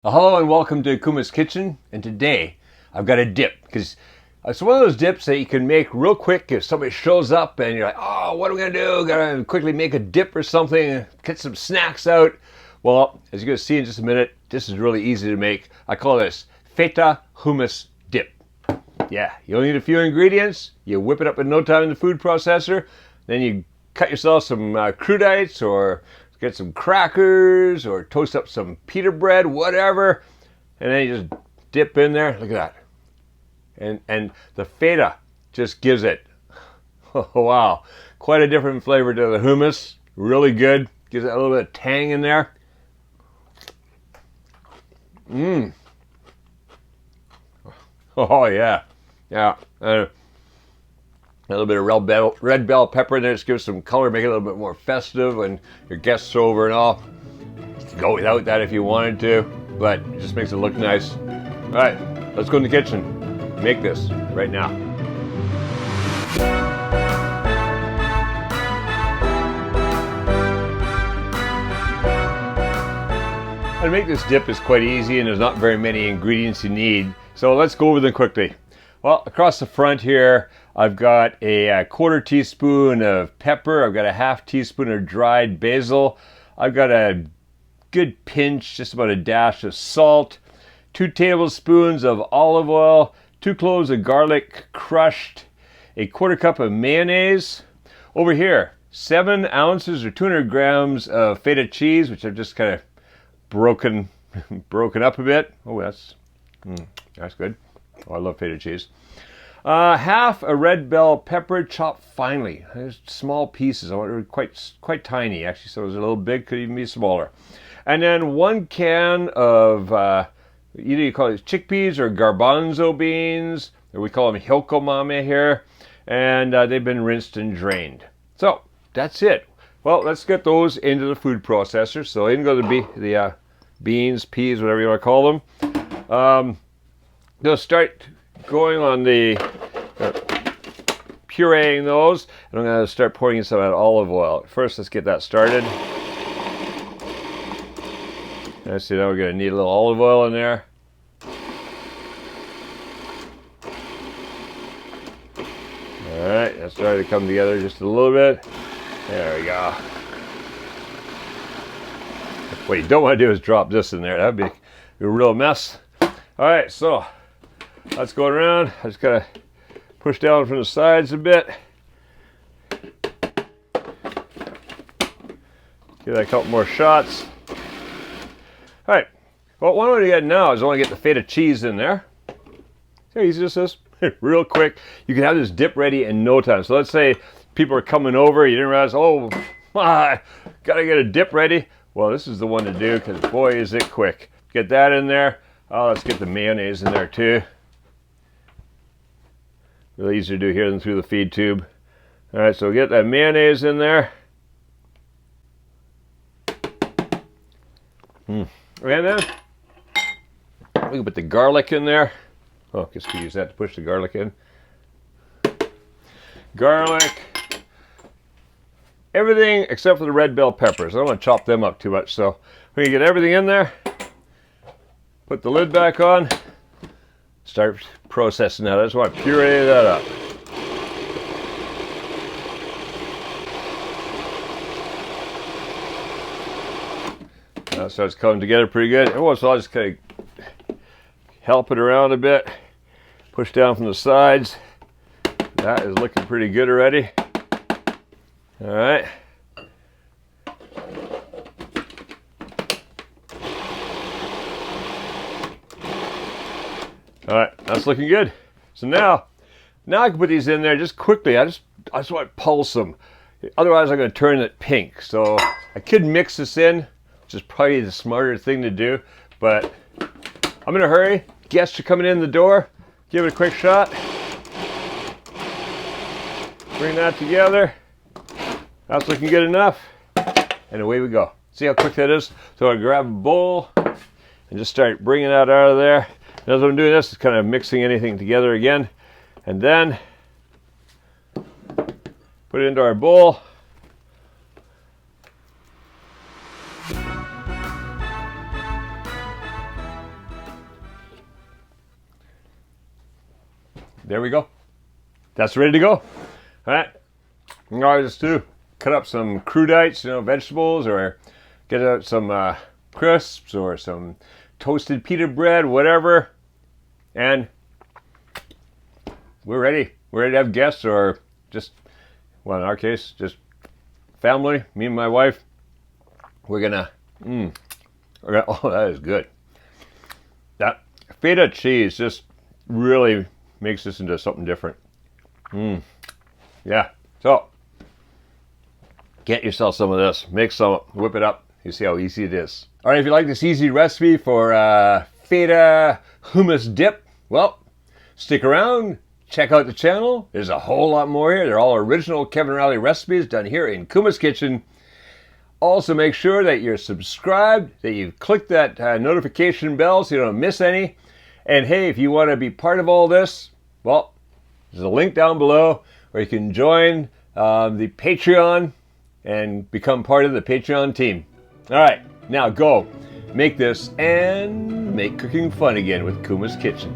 Hello and welcome to Kuma's Kitchen, and today I've got a dip because it's one of those dips that you can make real quick if somebody shows up and you're like, oh, what am I going to do? Got to quickly make a dip or something, get some snacks out. Well, as you're going to see in just a minute, this is really easy to make. I call this Feta hummus dip. Yeah, you only need a few ingredients. You whip it up in no time in the food processor. Then you cut yourself some crudites or get some crackers or toast up some pita bread, whatever, and then you just dip in there. Look at that. And the feta just gives it, oh, wow, quite a different flavor to the hummus. Really good. Gives it a little bit of tang in there. Oh, yeah. Yeah. A little bit of red bell pepper in there, just gives some color, make it a little bit more festive when your guests are over and all. You can go without that if you wanted to, but it just makes it look nice. All right, let's go in the kitchen. Make this right now. To make this dip is quite easy and there's not very many ingredients you need, so let's go over them quickly. Well, across the front here, I've got a quarter teaspoon of pepper. I've got a half teaspoon of dried basil. I've got a good pinch, just about a dash of salt, 2 tablespoons of olive oil, 2 cloves of garlic crushed, a quarter cup of mayonnaise. Over here, 7 ounces or 200 grams of feta cheese, which I've just kind of broken up a bit. Oh, that's good. Oh, I love feta cheese. Half a red bell pepper chopped finely. There's small pieces. I want it quite tiny actually, so it was a little big, could even be smaller. And then 1 can of either you call it chickpeas or garbanzo beans, or we call them hilkomame here, and they've been rinsed and drained. So that's it. Well, let's get those into the food processor. So in go the beans, peas, whatever you want to call them. They'll start going on the pureeing those, and I'm going to start pouring in some of that olive oil. First, let's get that started. I see now we're going to need a little olive oil in there. All right, that's starting to come together just a little bit. There we go. What you don't want to do is drop this in there. That would be a real mess. All right, so that's going around. I just gotta push down from the sides a bit. Give that a couple more shots. All right. Well, what I want to get now is I want to get the feta cheese in there. See how easy this is? Real quick. You can have this dip ready in no time. So let's say people are coming over. You didn't realize, oh, gotta get a dip ready. Well, this is the one to do because boy, is it quick. Get that in there. Oh, let's get the mayonnaise in there too. Really easy to do here than through the feed tube. All right, so get that mayonnaise in there. And then we can put the garlic in there. Oh, just to use that to push the garlic in. Garlic. Everything except for the red bell peppers. I don't want to chop them up too much, so we can get everything in there. Put the lid back on. Start processing that. I just want to puree that up. That starts coming together pretty good. Oh, so I'll just kind of help it around a bit. Push down from the sides. That is looking pretty good already. All right. All right, that's looking good. So now I can put these in there just quickly. I just want to pulse them. Otherwise, I'm going to turn it pink. So I could mix this in, which is probably the smarter thing to do. But I'm in a hurry. Guests are coming in the door. Give it a quick shot. Bring that together. That's looking good enough. And away we go. See how quick that is? So I grab a bowl and just start bringing that out of there. And as I'm doing this, it's kind of mixing anything together again. And then put it into our bowl. there we go. That's ready to go. All right. Now I just do cut up some crudites, vegetables, or get out some crisps or some toasted pita bread, whatever, and we're ready. We're ready to have guests, or just, well, in our case, just family, me and my wife. We're gonna, oh, that is good. That Feta cheese just really makes this into something different. Yeah, so get yourself some of this. Make some, whip it up. You see how easy it is. All right, if you like this easy recipe for Feta hummus dip, well, stick around. Check out the channel. There's a whole lot more here. They're all original Kevin Riley recipes done here in Kuma's Kitchen. Also, make sure that you're subscribed, that you've clicked that notification bell so you don't miss any. And hey, if you want to be part of all this, well, there's a link down below where you can join the Patreon and become part of the Patreon team. All right, now go make this and make cooking fun again with Kuma's Kitchen.